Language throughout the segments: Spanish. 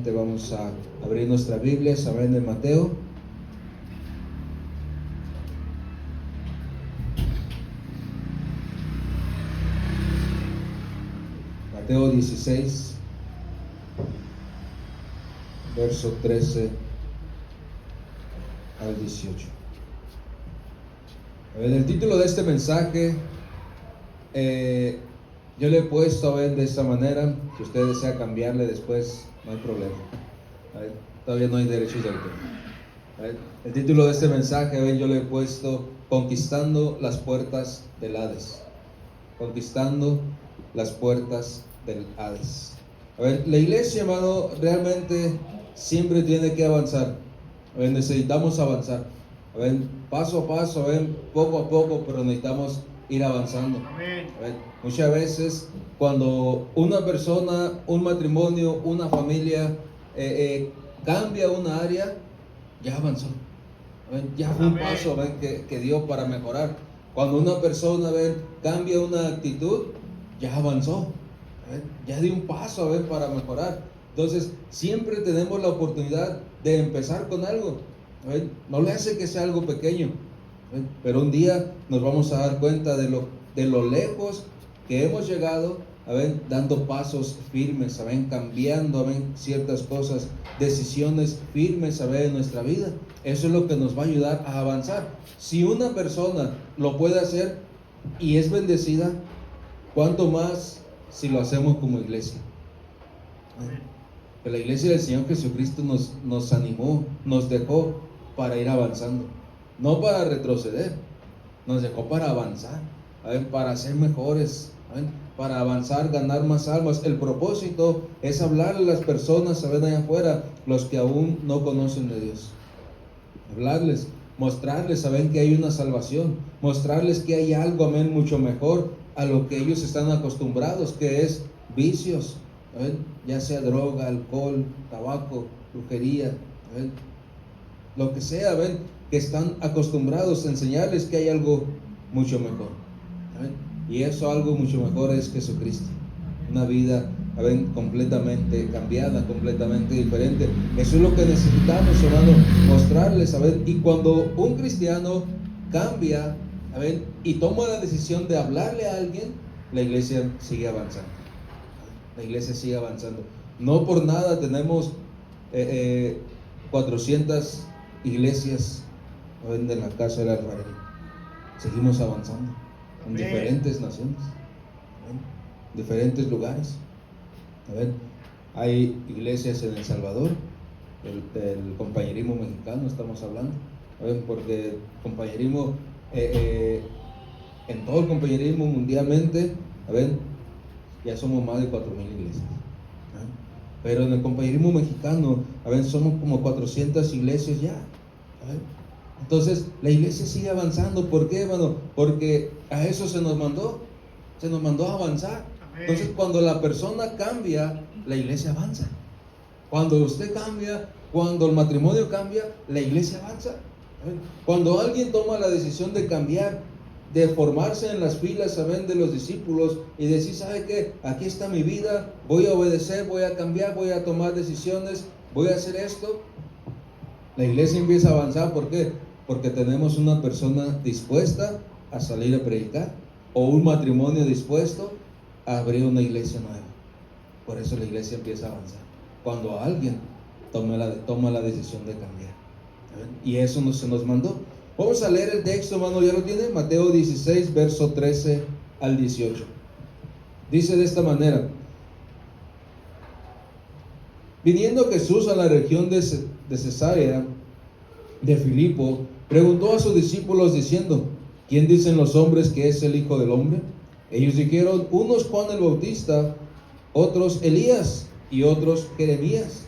primeramente vamos a abrir nuestra Biblia, saben, de Mateo. Mateo 16, verso 13 al 18. A ver, el título de este mensaje, yo le he puesto, a ver, de esta manera. Si usted desea cambiarle después, no hay problema. A ver, todavía no hay derechos de autor. A ver, el título de este mensaje, a ver, yo le he puesto Conquistando las puertas del Hades. Conquistando las puertas del Hades. A ver, la iglesia, hermano, realmente siempre tiene que avanzar. A ver, necesitamos avanzar. A ver, paso a paso, a ver, poco a poco, pero necesitamos ir avanzando. A ver, muchas veces cuando una persona, un matrimonio, una familia cambia una área, ya avanzó. A ver, ya fue un paso, a ver, que dio para mejorar. Cuando una persona, a ver, cambia una actitud, ya avanzó. A ver, ya dio un paso, a ver, para mejorar. Entonces, siempre tenemos la oportunidad de empezar con algo. A ver, no le hace que sea algo pequeño, a ver, pero un día nos vamos a dar cuenta de lo lejos que hemos llegado, a ver, dando pasos firmes, a ver, cambiando, a ver, ciertas cosas, decisiones firmes, a ver, en nuestra vida. Eso es lo que nos va a ayudar a avanzar. Si una persona lo puede hacer y es bendecida, ¿cuánto más si lo hacemos como iglesia? Que la iglesia del Señor Jesucristo nos animó, nos dejó para ir avanzando, no para retroceder, nos dejó para avanzar, a ver, para ser mejores, a ver, para avanzar, ganar más almas. El propósito es hablarle a las personas, a ver, allá afuera, los que aún no conocen de Dios, hablarles, mostrarles, saben que hay una salvación, mostrarles que hay algo, amén, mucho mejor a lo que ellos están acostumbrados, que es vicios, a ver, ya sea droga, alcohol, tabaco, brujería, a ver, lo que sea, a ver, que están acostumbrados a enseñarles que hay algo mucho mejor, a ver, y eso algo mucho mejor es Jesucristo, una vida, a ver, completamente cambiada, completamente diferente. Eso es lo que necesitamos, hermano, mostrarles, a ver. Y cuando un cristiano cambia, a ver, y toma la decisión de hablarle a alguien, la iglesia sigue avanzando. La iglesia sigue avanzando. No por nada tenemos 400 iglesias, a ver, en la casa del alfarero. Seguimos avanzando en diferentes naciones, en diferentes lugares. A ver, hay iglesias en El Salvador, del compañerismo mexicano estamos hablando, a ver, porque el compañerismo, en todo el compañerismo mundialmente, a ver, ya somos más de 4,000 iglesias, ¿eh? Pero en el compañerismo mexicano, a ver, somos como 400 iglesias ya, a ver. Entonces, la iglesia sigue avanzando. ¿Por qué, hermano? Porque a eso se nos mandó a avanzar. Entonces, cuando la persona cambia, la iglesia avanza. Cuando usted cambia, cuando el matrimonio cambia, la iglesia avanza. Cuando alguien toma la decisión de cambiar, de formarse en las filas, ¿saben?, de los discípulos y decir, ¿sabe qué? Aquí está mi vida, voy a obedecer, voy a cambiar, voy a tomar decisiones, voy a hacer esto. La iglesia empieza a avanzar. ¿Por qué? Porque tenemos una persona dispuesta a salir a predicar, o un matrimonio dispuesto a abrir una iglesia nueva. Por eso la iglesia empieza a avanzar, cuando alguien toma la decisión de cambiar. Y eso se nos mandó. Vamos a leer el texto, hermano, ¿ya lo tiene? Mateo 16, verso 13 al 18. Dice de esta manera: viniendo Jesús a la región de Cesarea de Filipo, preguntó a sus discípulos diciendo, ¿quién dicen los hombres que es el Hijo del Hombre? Ellos dijeron, unos Juan el Bautista, otros Elías, y otros Jeremías,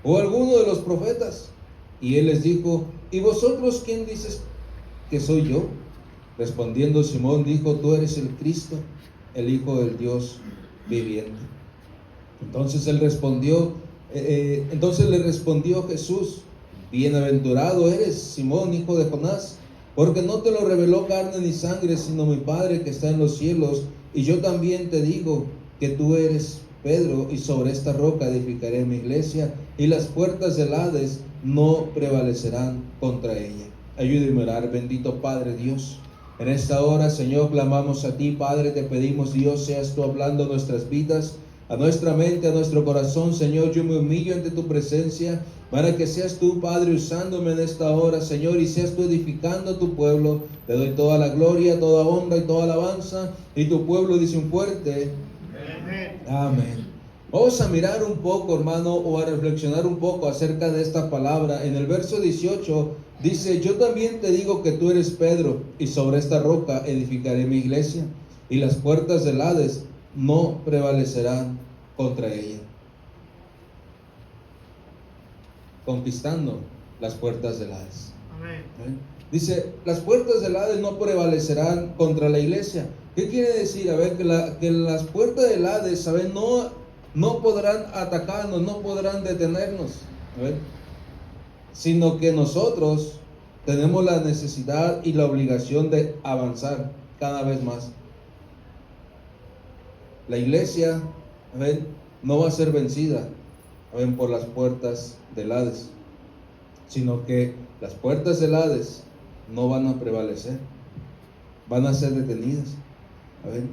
o alguno de los profetas. Y él les dijo, ¿y vosotros quién dices que soy yo? Respondiendo Simón dijo, tú eres el Cristo, el Hijo del Dios viviente. Entonces le respondió Jesús, bienaventurado eres, Simón, hijo de Jonás, porque no te lo reveló carne ni sangre, sino mi Padre que está en los cielos. Y yo también te digo que tú eres Pedro, y sobre esta roca edificaré mi iglesia, y las puertas del Hades no prevalecerán contra ella. Ayúdeme a orar. Bendito Padre Dios, en esta hora, Señor, clamamos a ti, Padre, te pedimos, Dios, seas tú hablando a nuestras vidas, a nuestra mente, a nuestro corazón. Señor, yo me humillo ante tu presencia para que seas tú, Padre, usándome en esta hora, Señor, y seas tú edificando a tu pueblo. Te doy toda la gloria, toda honra y toda alabanza, y tu pueblo dice un fuerte amén. Vamos a mirar un poco, hermano, o a reflexionar un poco acerca de esta palabra. En el verso 18 dice: yo también te digo que tú eres Pedro, y sobre esta roca edificaré mi iglesia, y las puertas del Hades no prevalecerán contra ella. Conquistando las puertas del Hades. Amén. Dice: las puertas del Hades no prevalecerán contra la iglesia. ¿Qué quiere decir? A ver, que las puertas del Hades, ¿saben? No podrán atacarnos, no podrán detenernos, a ver, sino que nosotros tenemos la necesidad y la obligación de avanzar cada vez más. La iglesia, a ver, no va a ser vencida, a ver, por las puertas del Hades, sino que las puertas del Hades no van a prevalecer, van a ser detenidas. A ver,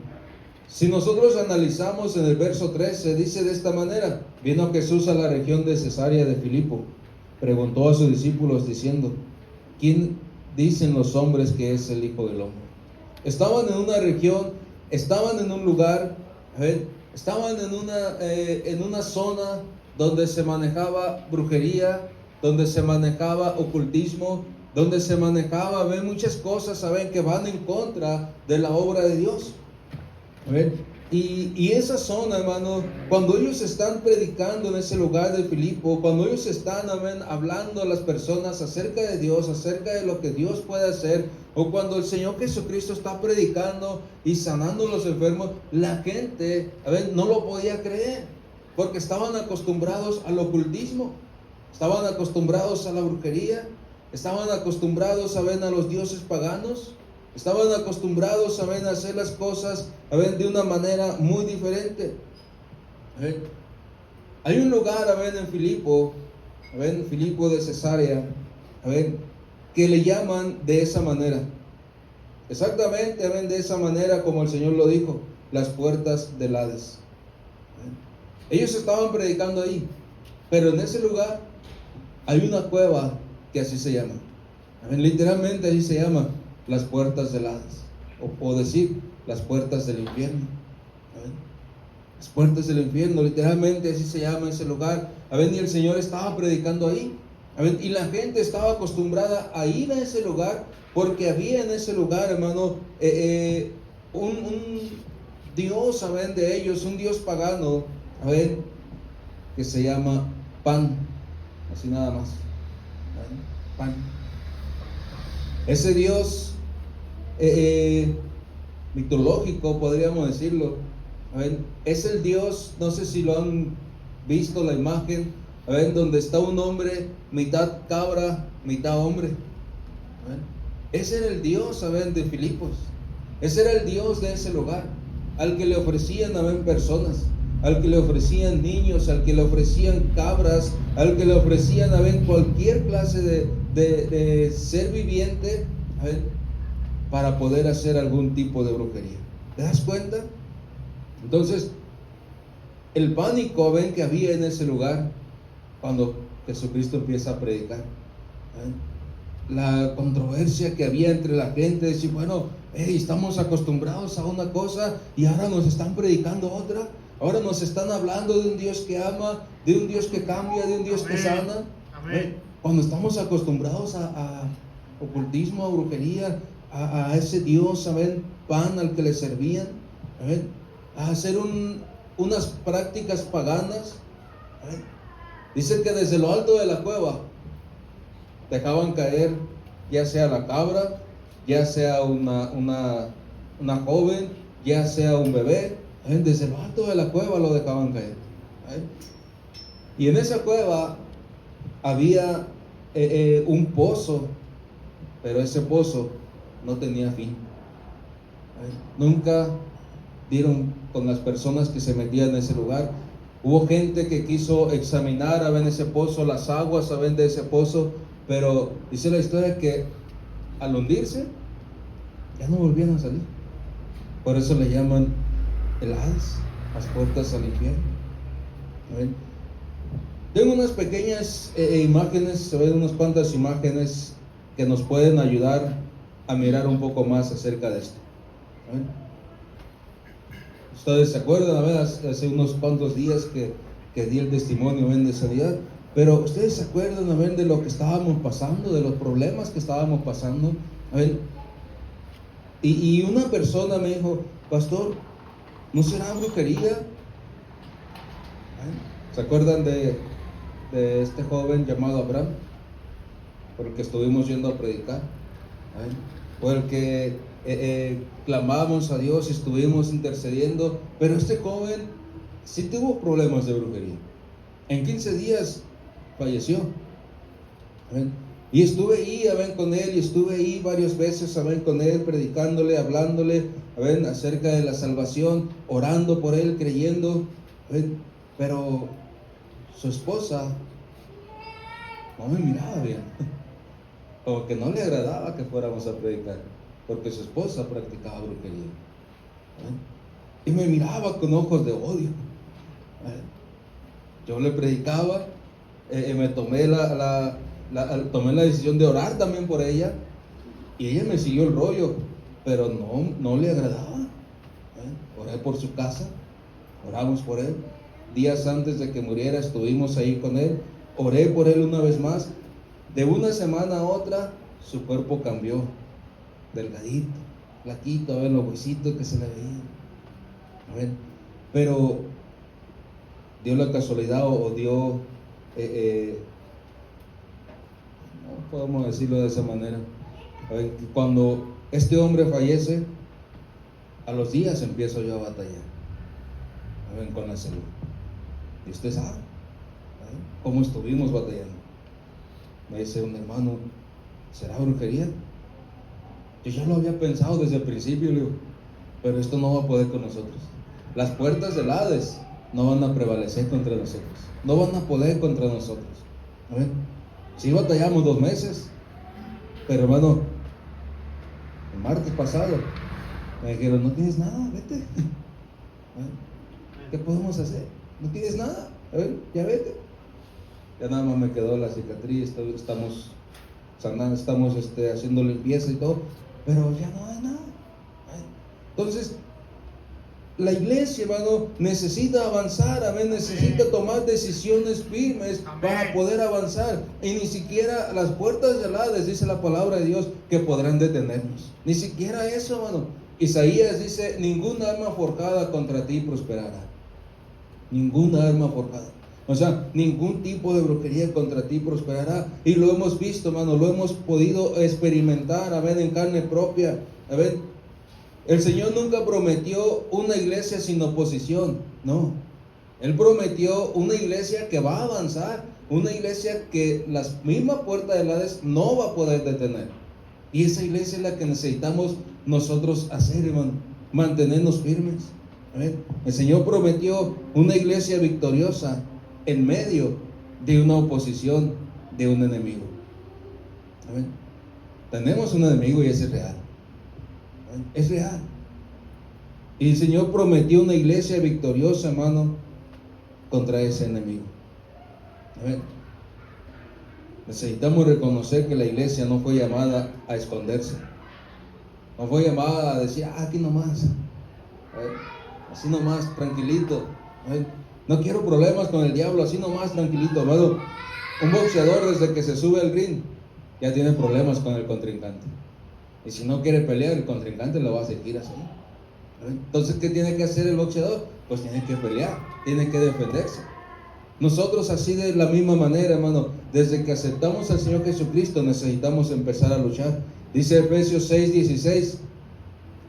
si nosotros analizamos en el verso 13, dice de esta manera: vino Jesús a la región de Cesarea de Filipo, preguntó a sus discípulos diciendo: ¿quién dicen los hombres que es el Hijo del Hombre? Estaban en una región, estaban en un lugar, a ver, estaban en una zona donde se manejaba brujería, donde se manejaba ocultismo, donde se manejaba, ven, muchas cosas, saben, que van en contra de la obra de Dios. A ver, y esa zona, hermano, cuando ellos están predicando en ese lugar de Filipo, cuando ellos están, amén, hablando a las personas acerca de Dios, acerca de lo que Dios puede hacer, o cuando el Señor Jesucristo está predicando y sanando a los enfermos, la gente, a ver, no lo podía creer, porque estaban acostumbrados al ocultismo, estaban acostumbrados a la brujería, estaban acostumbrados, a ver, a los dioses paganos. Estaban acostumbrados, ¿saben?, a hacer las cosas, ¿saben?, de una manera muy diferente. ¿Saben? Hay un lugar, ¿saben?, en Filipo, ¿saben?, Filipo de Cesarea, ¿saben?, que le llaman de esa manera. Exactamente, ¿saben?, de esa manera como el Señor lo dijo: las puertas del Hades. ¿Saben? Ellos estaban predicando ahí, pero en ese lugar hay una cueva que así se llama. ¿Saben? Literalmente así se llama: las puertas del Hades, o decir, las puertas del infierno. ¿Saben? Las puertas del infierno, literalmente así se llama ese lugar. ¿Saben? Y el Señor estaba predicando ahí. ¿Saben? Y la gente estaba acostumbrada a ir a ese lugar, porque había en ese lugar, hermano, un Dios, ¿saben?, de ellos, un Dios pagano, ¿saben?, que se llama Pan, así nada más. ¿Saben? Pan. Ese Dios mitológico, podríamos decirlo, ¿saben?, es el Dios, no sé si lo han visto la imagen, ¿saben?, donde está un hombre mitad cabra, mitad hombre. ¿Saben? Ese era el Dios, ¿saben?, de Filipos. Ese era el Dios de ese lugar, al que le ofrecían, ¿saben?, personas, al que le ofrecían niños, al que le ofrecían cabras, al que le ofrecían, ¿saben?, cualquier clase de ser viviente, ¿saben?, para poder hacer algún tipo de brujería. ¿Te das cuenta? Entonces, el pánico, ven, que había en ese lugar cuando Jesucristo empieza a predicar, ¿ven?, la controversia que había entre la gente, decir, bueno, estamos acostumbrados a una cosa y ahora nos están predicando otra, ahora nos están hablando de un Dios que ama, de un Dios que cambia, de un Dios que sana. Amén. Cuando estamos acostumbrados a ocultismo, a brujería, a ese Dios, ¿saben?, Pan, al que le servían, ¿saben?, a hacer unas prácticas paganas, ¿saben? Dice que desde lo alto de la cueva dejaban caer ya sea la cabra, ya sea una joven, ya sea un bebé, ¿saben?, desde lo alto de la cueva lo dejaban caer, ¿saben? Y en esa cueva había un pozo, pero ese pozo no tenía fin. Nunca dieron con las personas que se metían en ese lugar. Hubo gente que quiso examinar a ver ese pozo, las aguas a ver de ese pozo, pero dice la historia que al hundirse ya no volvían a salir. Por eso le llaman el Hades, las puertas al infierno. ¿Ven? Tengo unas pequeñas imágenes, se ven unas cuantas imágenes que nos pueden ayudar a mirar un poco más acerca de esto. ¿Ven? Ustedes se acuerdan, a ver, hace unos cuantos días que di el testimonio, ¿ven?, de sanidad. Pero ustedes se acuerdan, a ver, de lo que estábamos pasando, de los problemas que estábamos pasando. A ver, y una persona me dijo: pastor, ¿no será brujería? ¿Se acuerdan de este joven llamado Abraham, por el que estuvimos yendo a predicar? Por el que clamamos a Dios y estuvimos intercediendo. Pero este joven sí tuvo problemas de brujería. En 15 días falleció. Y estuve ahí, con él, y estuve ahí varias veces, con él, predicándole, hablándole, acerca de la salvación, orando por él, creyendo. Pero su esposa no me miraba bien, como que no le agradaba que fuéramos a predicar, porque su esposa practicaba brujería. Y me miraba con ojos de odio. Yo le predicaba, me tomé tomé la decisión de orar también por ella, y ella me siguió el rollo, pero no le agradaba. Oré por su casa, oramos por él. Días antes de que muriera estuvimos ahí con él, oré por él una vez más. De una semana a otra su cuerpo cambió, delgadito, flaquito, los huesitos que se le veían. Pero dio la casualidad o dio, no podemos decirlo de esa manera. Cuando este hombre fallece, a los días empiezo yo a batallar con la salud. Y usted sabe cómo estuvimos batallando. Me dice un hermano: ¿será brujería? Yo ya lo había pensado desde el principio, le digo, pero esto no va a poder con nosotros. Las puertas del Hades no van a prevalecer contra nosotros, no van a poder contra nosotros. Sí batallamos 2 meses, pero hermano, el martes pasado me dijeron: no tienes nada, vete. ¿Qué podemos hacer? No tienes nada, ya vete. Ya nada más me quedó la cicatriz, estamos sanando, estamos haciendo limpieza y todo, pero ya no hay nada. Entonces, la iglesia, hermano, necesita avanzar, necesita tomar decisiones firmes para poder avanzar. Y ni siquiera las puertas del Hades, dice la palabra de Dios, que podrán detenernos. Ni siquiera eso, hermano. Isaías dice: ninguna arma forjada contra ti prosperará. Ninguna arma forjada. O sea, ningún tipo de brujería contra ti prosperará. Y lo hemos visto, hermano, lo hemos podido experimentar, en carne propia. El Señor nunca prometió una iglesia sin oposición, no. Él prometió una iglesia que va a avanzar, una iglesia que las mismas puertas del Hades no va a poder detener. Y esa iglesia es la que necesitamos nosotros hacer, hermano, mantenernos firmes. El Señor prometió una iglesia victoriosa en medio de una oposición, de un enemigo. Tenemos un enemigo y ese es real. Es real. Y el Señor prometió una iglesia victoriosa, hermano, contra ese enemigo. Necesitamos reconocer que la iglesia no fue llamada a esconderse. No fue llamada a decir: aquí nomás, así nomás, tranquilito. No quiero problemas con el diablo, así nomás, tranquilito, hermano. Un boxeador, desde que se sube al ring, ya tiene problemas con el contrincante. Y si no quiere pelear, el contrincante lo va a seguir así. Entonces, ¿qué tiene que hacer el boxeador? Pues tiene que pelear, tiene que defenderse. Nosotros así de la misma manera, hermano, desde que aceptamos al Señor Jesucristo, necesitamos empezar a luchar. Dice Efesios 6:16: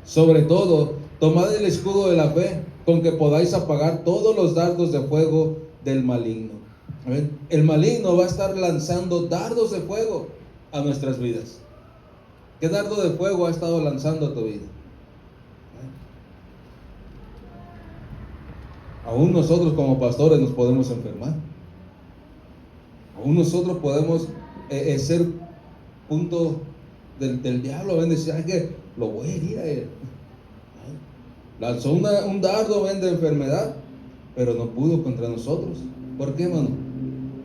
sobre todo, tomad el escudo de la fe, con que podáis apagar todos los dardos de fuego del maligno. El maligno va a estar lanzando dardos de fuego a nuestras vidas. ¿Qué dardo de fuego ha estado lanzando a tu vida? Aún nosotros como pastores nos podemos enfermar. Aún nosotros podemos ser punto del diablo, ven, decir, ay, que lo voy a herir a él. Lanzó un dardo, ven, de enfermedad, pero no pudo contra nosotros. ¿Por qué, hermano?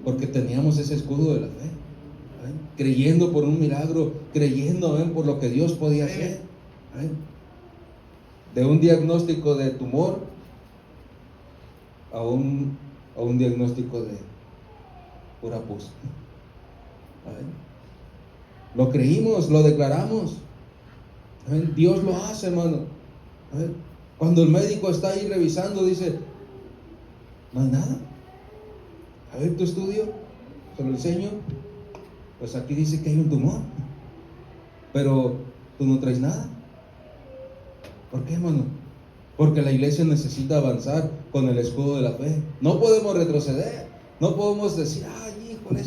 Porque teníamos ese escudo de la fe, ¿ven? Creyendo por un milagro, creyendo, ven, por lo que Dios podía hacer, ¿ven? De un diagnóstico de tumor a un diagnóstico de pura pus. Lo creímos, lo declaramos. ¿Ven? Dios lo hace, hermano. ¿Ven? Cuando el médico está ahí revisando, dice, no hay nada. A ver tu estudio, se lo enseño. Pues aquí dice que hay un tumor, pero tú no traes nada. ¿Por qué, hermano? Porque la iglesia necesita avanzar con el escudo de la fe. No podemos retroceder. No podemos decir, ay, híjole,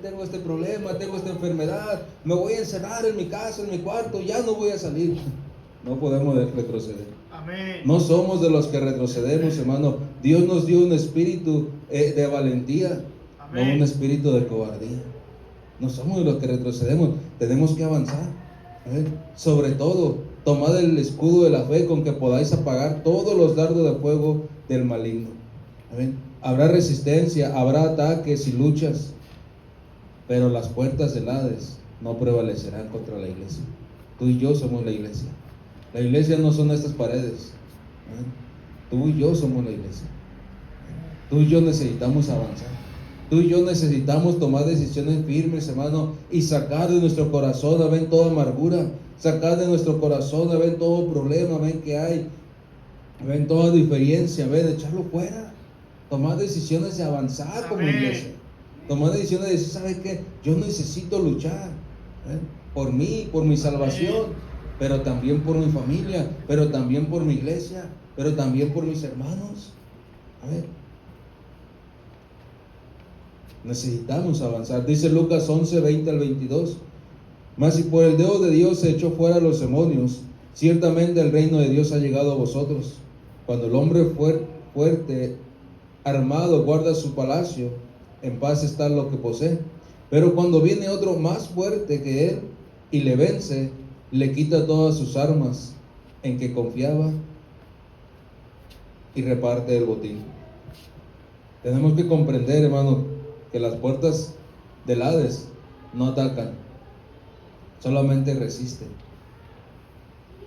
tengo este problema, tengo esta enfermedad, me voy a encerrar en mi casa, en mi cuarto, ya no voy a salir. No podemos retroceder. Amén. No somos de los que retrocedemos, hermano. Dios nos dio un espíritu de valentía, Amén, no un espíritu de cobardía. No somos de los que retrocedemos, tenemos que avanzar. Sobre todo, tomad el escudo de la fe con que podáis apagar todos los dardos de fuego del maligno. Amén. Habrá resistencia, habrá ataques y luchas, pero las puertas del Hades no prevalecerán contra la iglesia. Tú y yo somos la iglesia. La iglesia no son estas paredes. Tú y yo somos la iglesia. Tú y yo necesitamos avanzar. Tú y yo necesitamos tomar decisiones firmes, hermano, y sacar de nuestro corazón, ven, toda amargura, sacar de nuestro corazón, ven, todo problema, ven, que hay, ven, toda diferencia, ven, echarlo fuera. Tomar decisiones de avanzar como iglesia. Tomar decisiones de decir, ¿sabe qué? Yo necesito luchar, por mí, por mi salvación, pero también por mi familia, pero también por mi iglesia, pero también por mis hermanos. A ver, necesitamos avanzar. Dice Lucas 11, 20 al 22. Mas si por el dedo de Dios se echó fuera a los demonios, ciertamente el reino de Dios ha llegado a vosotros. Cuando el hombre fuerte, armado, guarda su palacio, en paz está lo que posee. Pero cuando viene otro más fuerte que él y le vence, le quita todas sus armas en que confiaba y reparte el botín. Tenemos que comprender, hermano, que las puertas del Hades no atacan, solamente resisten.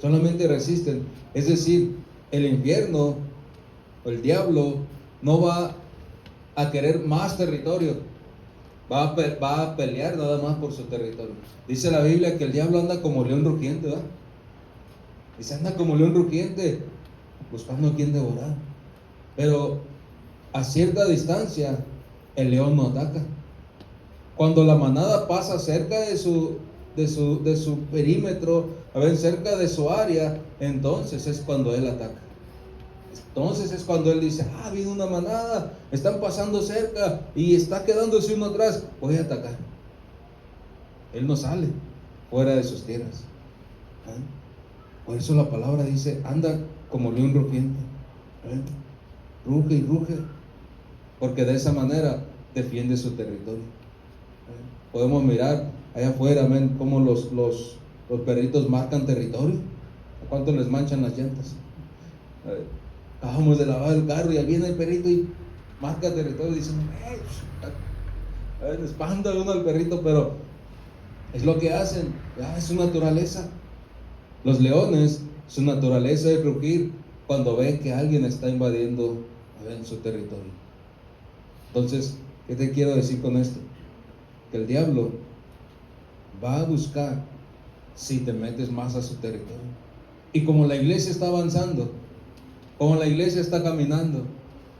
Solamente resisten. Es decir, el infierno o el diablo no va a querer más territorio, va a pelear nada más por su territorio. Dice la Biblia que el diablo anda como león rugiente, ¿verdad? Dice, anda como león rugiente, buscando a quien devorar. Pero a cierta distancia, el león no ataca. Cuando la manada pasa cerca de su perímetro, a ver, cerca de su área, entonces es cuando él ataca. Entonces es cuando él dice, viene una manada, están pasando cerca y está quedándose uno atrás, voy a atacar. Él no sale fuera de sus tierras. Por eso la palabra dice, anda como león rugiente. Ruge y ruge, porque de esa manera defiende su territorio. Podemos mirar allá afuera, ven cómo los perritos marcan territorio. ¿A cuánto les manchan las llantas? Acabamos de lavar el carro y ahí viene el perrito y marca territorio, dicen, espanta uno al perrito, pero es lo que hacen, es su naturaleza. Los leones, su naturaleza es rugir cuando ven que alguien está invadiendo su territorio. Entonces, ¿qué te quiero decir con esto? Que el diablo va a buscar si te metes más a su territorio. Y como la iglesia está avanzando, como la iglesia está caminando,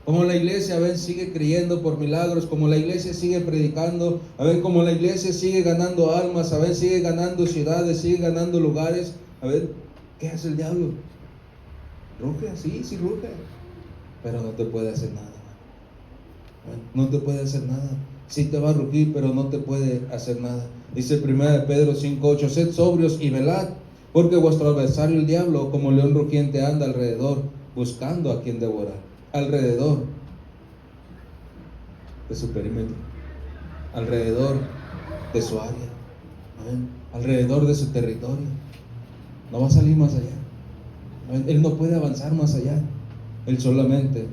como la iglesia, sigue creyendo por milagros, como la iglesia sigue predicando, como la iglesia sigue ganando almas, sigue ganando ciudades, sigue ganando lugares, ¿qué hace el diablo? Ruge, sí ruge, pero no te puede hacer nada. No te puede hacer nada. Sí te va a rugir, pero no te puede hacer nada. Dice 1 Pedro 5:8, sed sobrios y velad, porque vuestro adversario el diablo, como león rugiente, anda alrededor, buscando a quien devorar. alrededor de su perímetro, alrededor de su área, amén, alrededor de su territorio. No va a salir más allá, amén. Él no puede avanzar más allá. Él solamente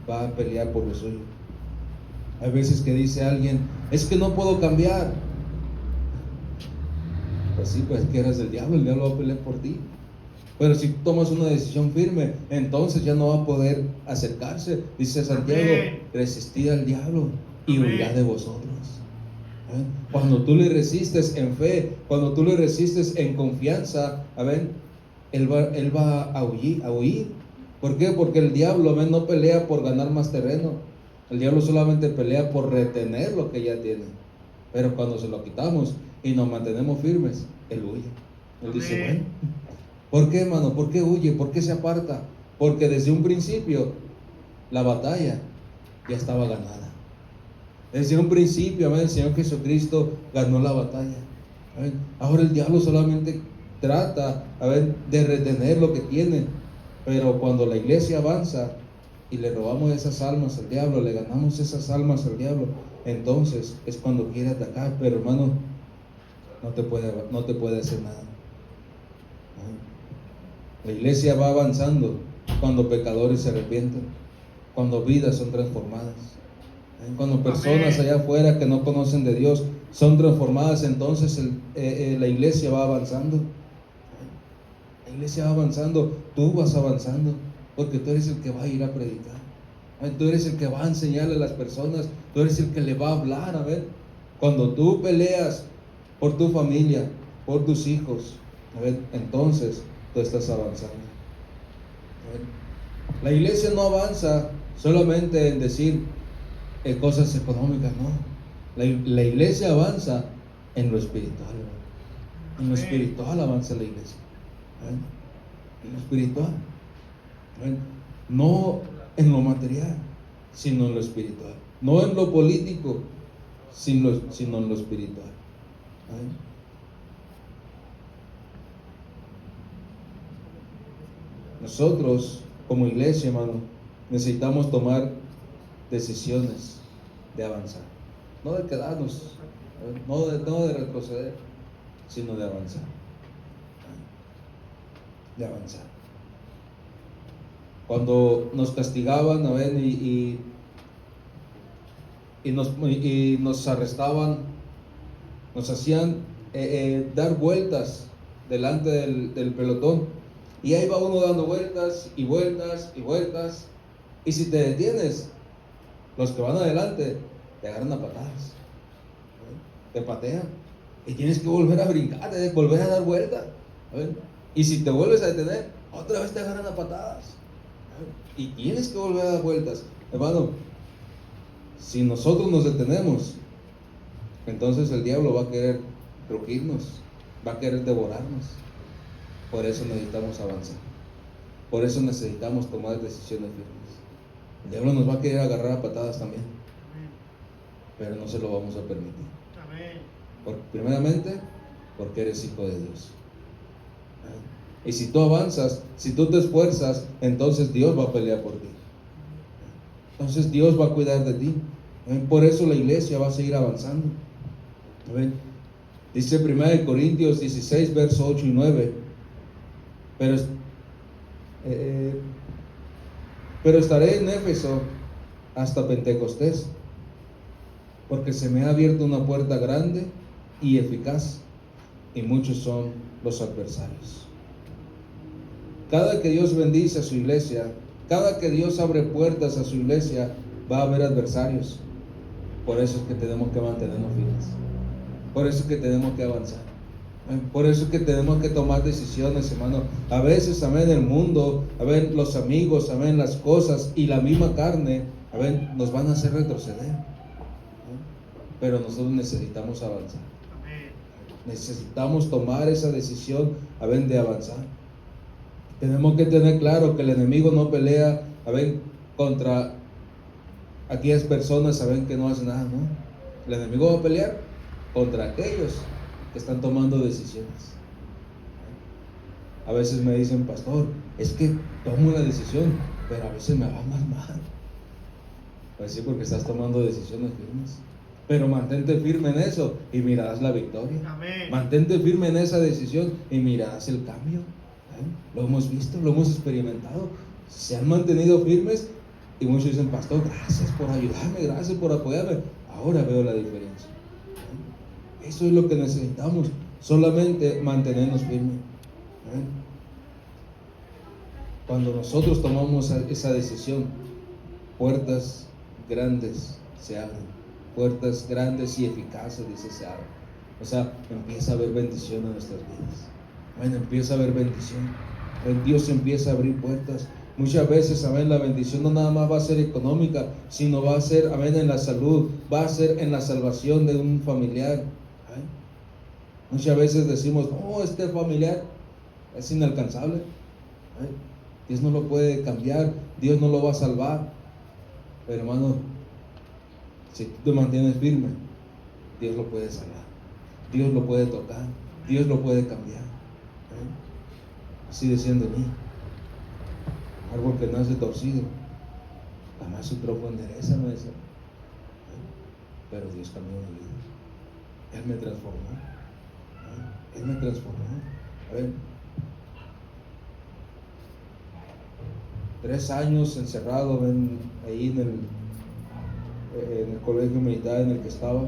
va a pelear por lo suyo. Hay veces que dice alguien, es que no puedo cambiar. Pues sí, pues que eres del diablo, el diablo va a pelear por ti. Pero si tomas una decisión firme, entonces ya no va a poder acercarse. Dice Santiago, resistid al diablo y huirá de vosotros. ¿Eh? Cuando tú le resistes en fe, cuando tú le resistes en confianza, él va a huir. ¿Por qué? Porque el diablo, no pelea por ganar más terreno. El diablo solamente pelea por retener lo que ya tiene. Pero cuando se lo quitamos y nos mantenemos firmes, él huye. Él dice, bueno, ¿por qué, hermano? ¿Por qué huye? ¿Por qué se aparta? Porque desde un principio la batalla ya estaba ganada. Desde un principio, el Señor Jesucristo ganó la batalla. Ahora el diablo solamente trata, de retener lo que tiene. Pero cuando la iglesia avanza y le robamos esas almas al diablo, le ganamos esas almas al diablo, entonces es cuando quiere atacar. Pero hermano, no te puede hacer nada. La iglesia va avanzando cuando pecadores se arrepienten, cuando vidas son transformadas, cuando personas allá afuera que no conocen de Dios son transformadas. Entonces la iglesia va avanzando. La iglesia va avanzando, tú vas avanzando, porque tú eres el que va a ir a predicar, tú eres el que va a enseñarle a las personas, tú eres el que le va a hablar. Cuando tú peleas por tu familia, por tus hijos, entonces tú estás avanzando. La iglesia no avanza solamente en decir cosas económicas, no. La iglesia avanza en lo espiritual. En lo espiritual avanza la iglesia. En lo espiritual. No en lo material, sino en lo espiritual. No en lo político, sino en lo espiritual. Nosotros, como iglesia, hermano, necesitamos tomar decisiones de avanzar. No de quedarnos, no de retroceder, sino de avanzar. De avanzar. Cuando nos castigaban, y nos arrestaban, nos hacían dar vueltas delante del pelotón, y ahí va uno dando vueltas y vueltas y vueltas, y si te detienes, los que van adelante te agarran a patadas, te patean, y tienes que volver a brincar, volver a dar vueltas, y si te vuelves a detener, otra vez te agarran a patadas, y tienes que volver a dar vueltas. Hermano, si nosotros nos detenemos, entonces el diablo va a querer rugirnos, va a querer devorarnos. Por eso necesitamos avanzar. Por eso necesitamos tomar decisiones firmes. El diablo nos va a querer agarrar a patadas también, pero no se lo vamos a permitir. Primeramente, porque eres hijo de Dios. Y si tú avanzas, si tú te esfuerzas, entonces Dios va a pelear por ti. Entonces Dios va a cuidar de ti. Por eso la iglesia va a seguir avanzando. Dice 1 Corintios 16, versos 8 y 9. Pero estaré en Éfeso hasta Pentecostés, porque se me ha abierto una puerta grande y eficaz, y muchos son los adversarios. Cada que Dios bendice a su iglesia, cada que Dios abre puertas a su iglesia, va a haber adversarios. Por eso es que tenemos que mantenernos firmes. Por eso es que tenemos que avanzar. Por eso es que tenemos que tomar decisiones, hermano. A veces, el mundo, los amigos, las cosas y la misma carne, nos van a hacer retroceder. Pero nosotros necesitamos avanzar. Necesitamos tomar esa decisión, de avanzar. Tenemos que tener claro que el enemigo no pelea, contra aquellas personas, que no hacen nada, ¿no? El enemigo va a pelear contra aquellos que están tomando decisiones. A veces me dicen, pastor, es que tomo la decisión, pero a veces me va más mal. Pues sí, porque estás tomando decisiones firmes. Pero mantente firme en eso y mirarás la victoria. Amén. Mantente firme en esa decisión y mirarás el cambio. Lo hemos visto, lo hemos experimentado. Se han mantenido firmes y muchos dicen: pastor, gracias por ayudarme, gracias por apoyarme. Ahora veo la diferencia. Eso es lo que necesitamos, solamente mantenernos firmes. Cuando nosotros tomamos esa decisión, puertas grandes se abren. Puertas grandes y eficaces, dice, se abren. O sea, empieza a haber bendición en nuestras vidas. Bueno, empieza a haber bendición. Dios empieza a abrir puertas. Muchas veces, amén, la bendición no nada más va a ser económica, sino va a ser, amén, en la salud, va a ser en la salvación de un familiar. ¿Amén? Muchas veces decimos: no, este familiar es inalcanzable. ¿Amén? Dios no lo puede cambiar, Dios no lo va a salvar. Pero hermano, si tú te mantienes firme, Dios lo puede salvar, Dios lo puede tocar, Dios lo puede cambiar. Así decían de mí: árbol que nace torcido, jamás su tronco endereza, me decía. Pero Dios cambió mi vida. Él me transformó. Él me transformó. A ver, 3 años encerrado ahí en el colegio militar en el que estaba.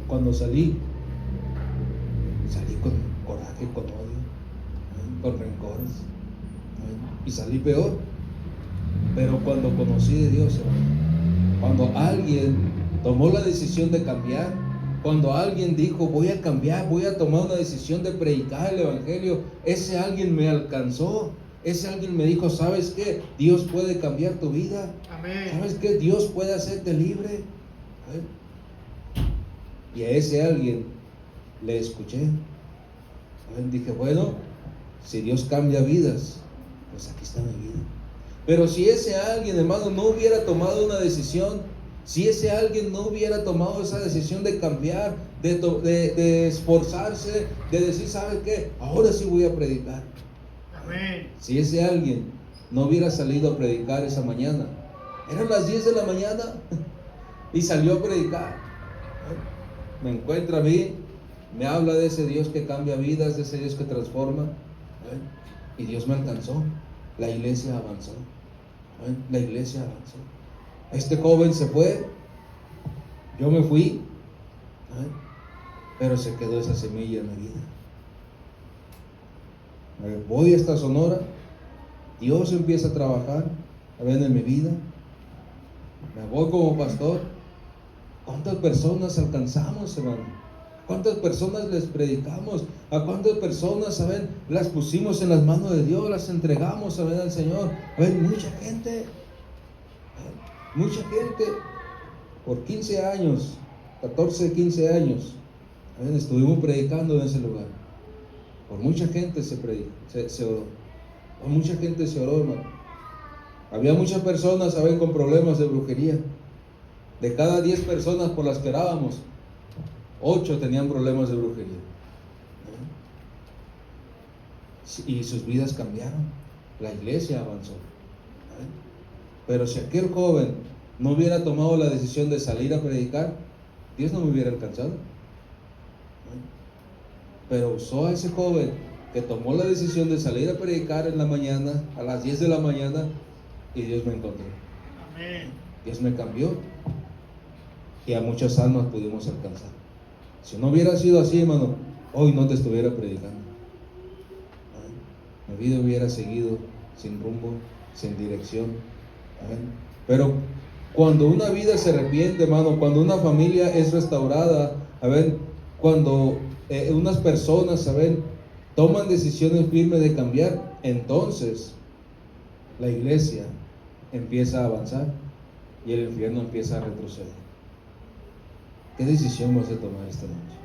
Cuando salí con coraje, con odio, con rencores, y salí peor. Pero cuando conocí de Dios, hermano, cuando alguien tomó la decisión de cambiar, cuando alguien dijo: voy a cambiar, voy a tomar una decisión de predicar el evangelio, ese alguien me alcanzó. Ese alguien me dijo: ¿sabes qué? Dios puede cambiar tu vida. Amén. ¿Sabes qué? Dios puede hacerte libre. Y a ese alguien le escuché. Dije: bueno, si Dios cambia vidas, pues aquí está mi vida. Pero si ese alguien, hermano, no hubiera tomado una decisión, si ese alguien no hubiera tomado esa decisión de cambiar, de esforzarse, de decir: ¿sabes qué? Ahora sí voy a predicar. Amén. Si ese alguien no hubiera salido a predicar esa mañana, eran las 10 de la mañana y salió a predicar, me encuentra a mí, me habla de ese Dios que cambia vidas, de ese Dios que transforma, y Dios me alcanzó. La iglesia avanzó. La iglesia avanzó. Este joven se fue, yo me fui, pero se quedó esa semilla en mi vida. Voy hasta Sonora, Dios empieza a trabajar en mi vida, me voy como pastor. ¿Cuántas personas alcanzamos, hermano? ¿Cuántas personas les predicamos? ¿A cuántas personas, saben, las pusimos en las manos de Dios, las entregamos, saben, al Señor? Mucha gente, por 15 años, 14, 15 años, estuvimos predicando en ese lugar. Por mucha gente se predicó, se oró. Por mucha gente se oró, hermano. Había muchas personas, saben, con problemas de brujería. De cada 10 personas por las que orábamos, 8 tenían problemas de brujería. Y sus vidas cambiaron. La iglesia avanzó. Pero si aquel joven no hubiera tomado la decisión de salir a predicar, Dios no me hubiera alcanzado. Pero usó a ese joven que tomó la decisión de salir a predicar en la mañana, a las 10 de la mañana, y Dios me encontró. Amén. Dios me cambió y a muchas almas pudimos alcanzar. Si no hubiera sido así, hermano, hoy no te estuviera predicando. Mi vida hubiera seguido sin rumbo, sin dirección. Pero cuando una vida se arrepiente, hermano, cuando una familia es restaurada, cuando unas personas, toman decisiones firmes de cambiar, entonces la iglesia empieza a avanzar y el infierno empieza a retroceder. ¿Qué decisión vas a tomar esta noche?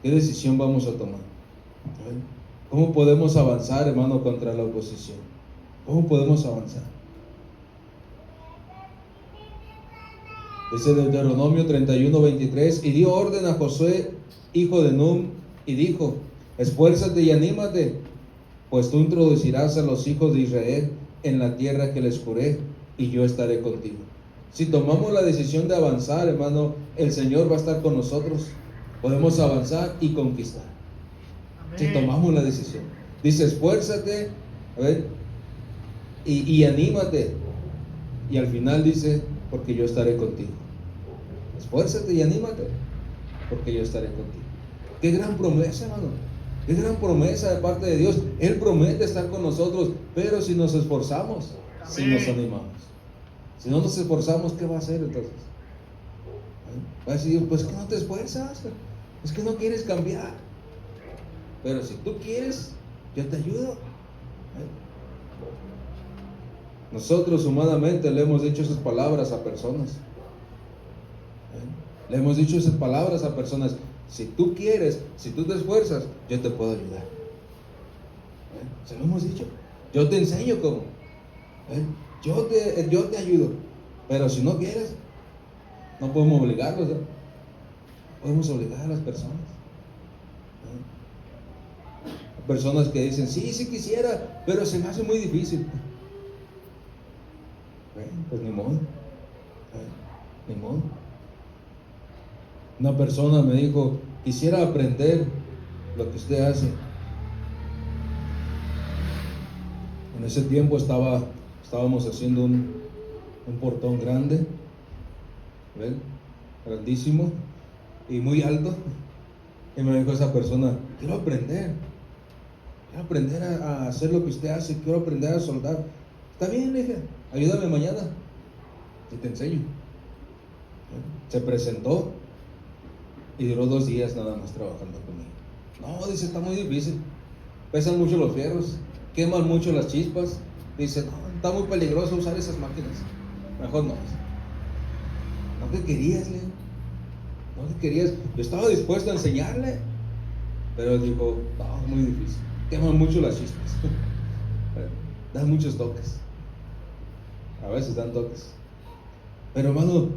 ¿Qué decisión vamos a tomar? ¿Cómo podemos avanzar, hermano, contra la oposición? ¿Cómo podemos avanzar? Dice Deuteronomio 31:23: y dio orden a Josué, hijo de Nun, y dijo: esfuérzate y anímate, pues tú introducirás a los hijos de Israel en la tierra que les juré, y yo estaré contigo. Si tomamos la decisión de avanzar, hermano, el Señor va a estar con nosotros. Podemos avanzar y conquistar. Si tomamos la decisión. Dice, esfuérzate, a ver, y anímate. Y al final dice, porque yo estaré contigo. Esfuérzate y anímate, porque yo estaré contigo. Qué gran promesa, hermano. Qué gran promesa de parte de Dios. Él promete estar con nosotros, pero si nos esforzamos, si nos animamos. Si no nos esforzamos, ¿qué va a hacer entonces? Va a decir, pues que no te esfuerzas, es que no quieres cambiar. Pero si tú quieres, yo te ayudo. Nosotros humanamente le hemos dicho esas palabras a personas. Le hemos dicho esas palabras a personas. Si tú quieres, si tú te esfuerzas, yo te puedo ayudar. Se lo hemos dicho. Yo te enseño cómo. Yo te ayudo. Pero si no quieres, no podemos obligarlos. No podemos obligar a las personas. Personas que dicen, sí quisiera, pero se me hace muy difícil. Pues ni modo. Ni modo. Una persona me dijo, quisiera aprender lo que usted hace. En ese tiempo estábamos haciendo un portón grande, ¿ven? Grandísimo y muy alto. Y me dijo esa persona, quiero aprender a hacer lo que usted hace, quiero aprender a soldar. Está bien, le dije, ayúdame mañana y te enseño. Se presentó y duró 2 días nada más trabajando conmigo. No, dice, está muy difícil, pesan mucho los fierros, queman mucho las chispas. Dice, no, está muy peligroso usar esas máquinas, mejor no. No que querías, Leo, no que querías. Yo estaba dispuesto a enseñarle, pero él dijo, no, es muy difícil, queman mucho las chispas. Dan muchos toques, a veces dan toques, pero hermano,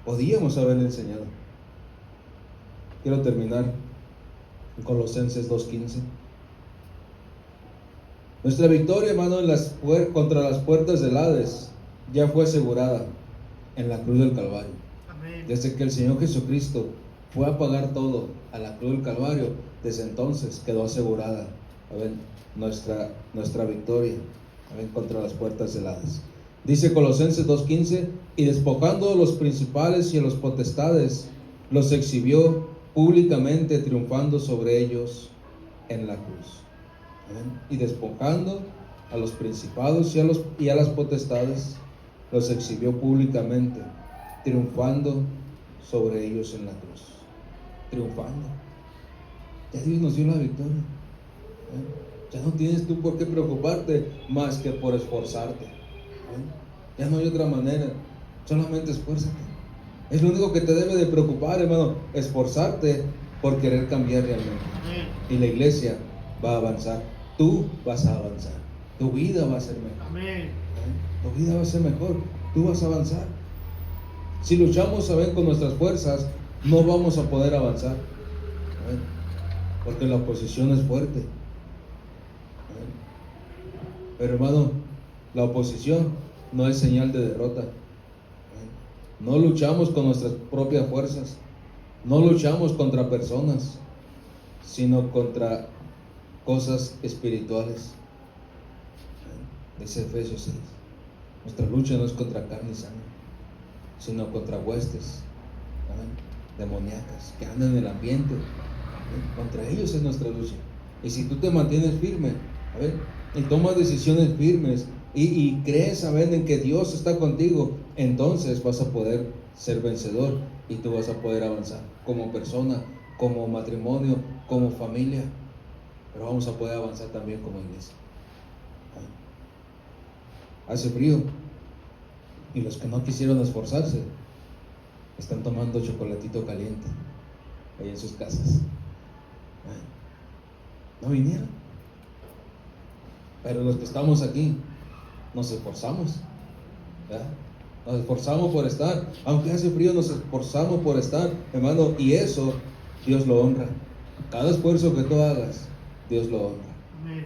podíamos haberle enseñado. Quiero terminar en Colosenses 2:15. Nuestra victoria, hermano, contra las puertas del Hades ya fue asegurada en la cruz del Calvario. Amén. Desde que el Señor Jesucristo fue a pagar todo a la cruz del Calvario, desde entonces quedó asegurada, nuestra victoria, contra las puertas del Hades. Dice Colosenses 2:15, y despojando a los principales y a los potestades, los exhibió públicamente, triunfando sobre ellos en la cruz. Amén. Y despojando a los principados y a las potestades, los exhibió públicamente, triunfando sobre ellos en la cruz. Triunfando. Ya Dios nos dio la victoria. Ya no tienes tú por qué preocuparte más que por esforzarte. Ya no hay otra manera. Solamente esfuérzate. Es lo único que te debe de preocupar, hermano. Esforzarte por querer cambiar realmente. Y la iglesia va a avanzar. Tú vas a avanzar. Tu vida va a ser mejor. Amén. Tu vida va a ser mejor. Tú vas a avanzar. Si luchamos con nuestras fuerzas, no vamos a poder avanzar. Porque la oposición es fuerte. Pero hermano, la oposición no es señal de derrota. No luchamos con nuestras propias fuerzas. No luchamos contra personas, sino contra cosas espirituales. Dice Efesios 6. Nuestra lucha no es contra carne y sangre, sino contra huestes demoníacas que andan en el ambiente. Contra ellos es nuestra lucha. Y si tú te mantienes firme, y tomas decisiones firmes y crees, en que Dios está contigo, entonces vas a poder ser vencedor y tú vas a poder avanzar como persona, como matrimonio, como familia, pero vamos a poder avanzar también como iglesia. Hace frío y los que no quisieron esforzarse están tomando chocolatito caliente ahí en sus casas. No vinieron, pero los que estamos aquí nos esforzamos, ¿verdad? Nos esforzamos por estar, aunque hace frío, nos esforzamos por estar, hermano, y eso Dios lo honra. Cada esfuerzo que tú hagas, Dios lo honra. Amén.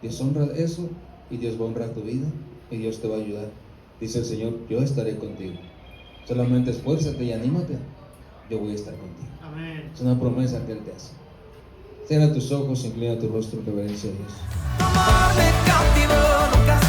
Dios honra eso y Dios va a honrar tu vida y Dios te va a ayudar. Dice el Señor, yo estaré contigo. Solamente esfuérzate y anímate. Yo voy a estar contigo. Amén. Es una promesa que Él te hace. Cierra tus ojos, inclina tu rostro en reverencia a Dios. Tu amor me cautivó, nunca